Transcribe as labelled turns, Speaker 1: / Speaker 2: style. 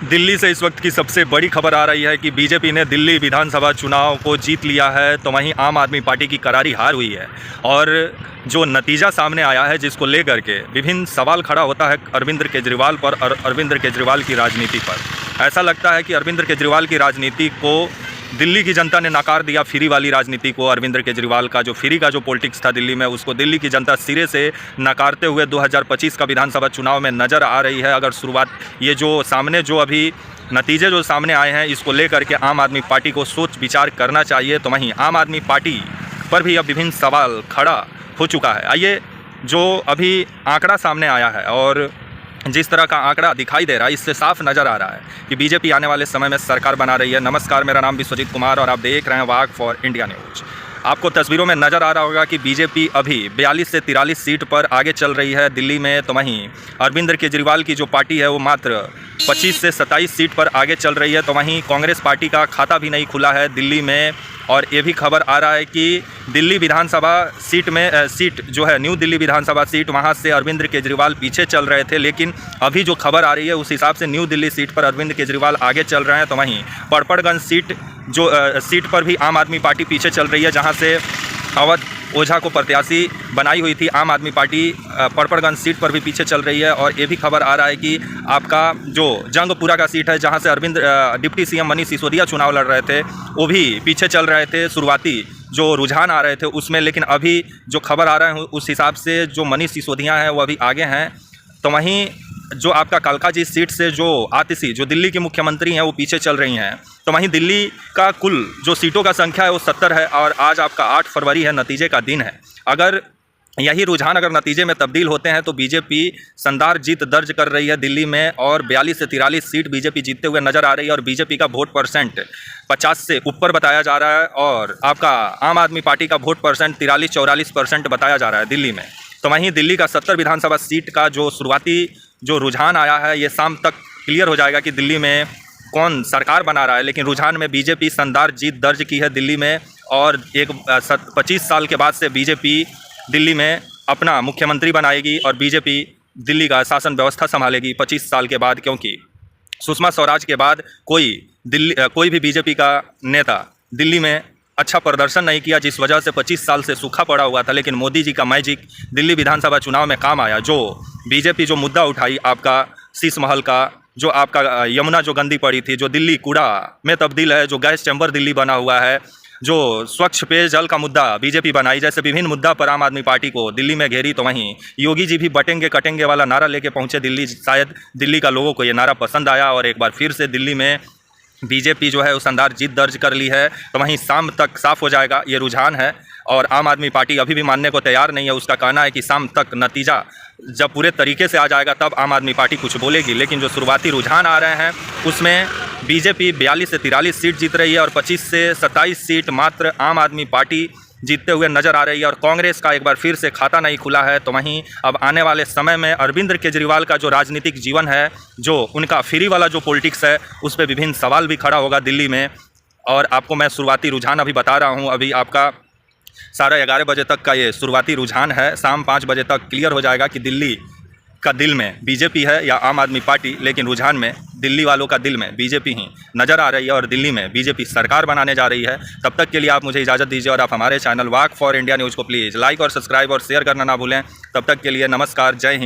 Speaker 1: दिल्ली से इस वक्त की सबसे बड़ी खबर आ रही है कि बीजेपी ने दिल्ली विधानसभा चुनाव को जीत लिया है, तो वहीं आम आदमी पार्टी की करारी हार हुई है। और जो नतीजा सामने आया है, जिसको लेकर के विभिन्न सवाल खड़ा होता है अरविंद केजरीवाल पर और अरविंद केजरीवाल की राजनीति पर। ऐसा लगता है कि अरविंद केजरीवाल की राजनीति को दिल्ली की जनता ने नकार दिया। फ्री वाली राजनीति को, अरविंद केजरीवाल का जो फ्री का जो पॉलिटिक्स था दिल्ली में, उसको दिल्ली की जनता सिरे से नकारते हुए 2025 का विधानसभा चुनाव में नज़र आ रही है। अगर शुरुआत ये जो सामने जो अभी नतीजे जो सामने आए हैं, इसको लेकर के आम आदमी पार्टी को सोच विचार करना चाहिए। तो वहीं आम आदमी पार्टी पर भी अब विभिन्न सवाल खड़ा हो चुका है। आइए, जो अभी आंकड़ा सामने आया है और जिस तरह का आंकड़ा दिखाई दे रहा है, इससे साफ नज़र आ रहा है कि बीजेपी आने वाले समय में सरकार बना रही है। नमस्कार, मेरा नाम विश्वजीत कुमार और आप देख रहे हैं वाक फॉर इंडिया न्यूज। आपको तस्वीरों में नज़र आ रहा होगा कि बीजेपी अभी 42 से 43 सीट पर आगे चल रही है दिल्ली में। तो वहीं अरविंद केजरीवाल की जो पार्टी है वो मात्र 25 से 27 सीट पर आगे चल रही है। तो वहीं कांग्रेस पार्टी का खाता भी नहीं खुला है दिल्ली में। और ये भी खबर आ रहा है कि दिल्ली विधानसभा सीट जो है, न्यू दिल्ली विधानसभा सीट, वहाँ से अरविंद केजरीवाल पीछे चल रहे थे। लेकिन अभी जो खबर आ रही है उस हिसाब से न्यू दिल्ली सीट पर अरविंद केजरीवाल आगे चल रहे हैं। तो वहीं पड़पड़गंज सीट पर भी आम आदमी पार्टी पीछे चल रही है, जहाँ से अवध ओझा को प्रत्याशी बनाई हुई थी आम आदमी पार्टी, पड़पड़गंज सीट पर भी पीछे चल रही है। और ये भी खबर आ रहा है कि आपका जो जंगपुरा का सीट है, जहां से डिप्टी सीएम मनीष सिसोदिया चुनाव लड़ रहे थे, वो भी पीछे चल रहे थे। शुरुआती जो रुझान आ रहे थे उसमें, लेकिन अभी जो खबर आ रहा है उस हिसाब से जो मनीष सिसोदिया हैं वो अभी आगे हैं। तो वहीं जो आपका कालकाजी सीट से जो आतिशी, जो दिल्ली की मुख्यमंत्री हैं, वो पीछे चल रही हैं। तो वहीं दिल्ली का कुल जो सीटों का संख्या है वो 70 है और आज आपका 8 फरवरी है, नतीजे का दिन है। अगर यही रुझान अगर नतीजे में तब्दील होते हैं तो बीजेपी शानदार जीत दर्ज कर रही है दिल्ली में और 42 से 43 सीट बीजेपी जीतते हुए नज़र आ रही है। और बीजेपी का वोट परसेंट 50 से ऊपर बताया जा रहा है और आपका आम आदमी पार्टी का वोट परसेंट 43-44% बताया जा रहा है दिल्ली में। तो वहीं दिल्ली का 70 विधानसभा सीट का जो शुरुआती जो रुझान आया है, ये शाम तक क्लियर हो जाएगा कि दिल्ली में कौन सरकार बना रहा है। लेकिन रुझान में बीजेपी शानदार जीत दर्ज की है दिल्ली में और 25 साल के बाद से बीजेपी दिल्ली में अपना मुख्यमंत्री बनाएगी और बीजेपी दिल्ली का शासन व्यवस्था संभालेगी 25 साल के बाद। क्योंकि सुषमा स्वराज के बाद कोई भी बीजेपी का नेता दिल्ली में अच्छा प्रदर्शन नहीं किया, जिस वजह से 25 साल से सूखा पड़ा हुआ था। लेकिन मोदी जी का मैजिक दिल्ली विधानसभा चुनाव में काम आया। जो बीजेपी जो मुद्दा उठाई आपका शीश महल का, जो आपका यमुना जो गंदी पड़ी थी, जो दिल्ली कूड़ा में तब्दील है, जो गैस चैम्बर दिल्ली बना हुआ है, जो स्वच्छ पेयजल का मुद्दा बीजेपी बनाई, जैसे विभिन्न मुद्दा पर आम आदमी पार्टी को दिल्ली में घेरी। तो वहीं योगी जी भी बटेंगे कटेंगे वाला नारा लेके पहुंचे दिल्ली। शायद दिल्ली का लोगों को ये नारा पसंद आया और एक बार फिर से दिल्ली में बीजेपी जो है वो शानदार जीत दर्ज कर ली है। तो वहीं शाम तक साफ हो जाएगा, ये रुझान है। और आम आदमी पार्टी अभी भी मानने को तैयार नहीं है। उसका कहना है कि शाम तक नतीजा जब पूरे तरीके से आ जाएगा तब आम आदमी पार्टी कुछ बोलेगी। लेकिन जो शुरुआती रुझान आ रहे हैं उसमें बीजेपी 42 से 43 सीट जीत रही है और 25 से 27 सीट मात्र आम आदमी पार्टी जीतते हुए नज़र आ रही है। और कांग्रेस का एक बार फिर से खाता नहीं खुला है। तो वहीं अब आने वाले समय में अरविंद केजरीवाल का जो राजनीतिक जीवन है, जो उनका फ्री वाला जो पॉलिटिक्स है, उस पर विभिन्न सवाल भी खड़ा होगा दिल्ली में। और आपको मैं शुरुआती रुझान अभी बता रहा हूँ। अभी आपका 11:30 बजे तक का ये शुरुआती रुझान है। शाम 5 बजे तक क्लियर हो जाएगा कि दिल्ली का दिल में बीजेपी है या आम आदमी पार्टी। लेकिन रुझान में दिल्ली वालों का दिल में बीजेपी ही नज़र आ रही है और दिल्ली में बीजेपी सरकार बनाने जा रही है। तब तक के लिए आप मुझे इजाज़त दीजिए और आप हमारे channel walk for India news को प्लीज़ लाइक और सब्सक्राइब और शेयर करना ना भूलें। तब तक के लिए नमस्कार, जय हिंद।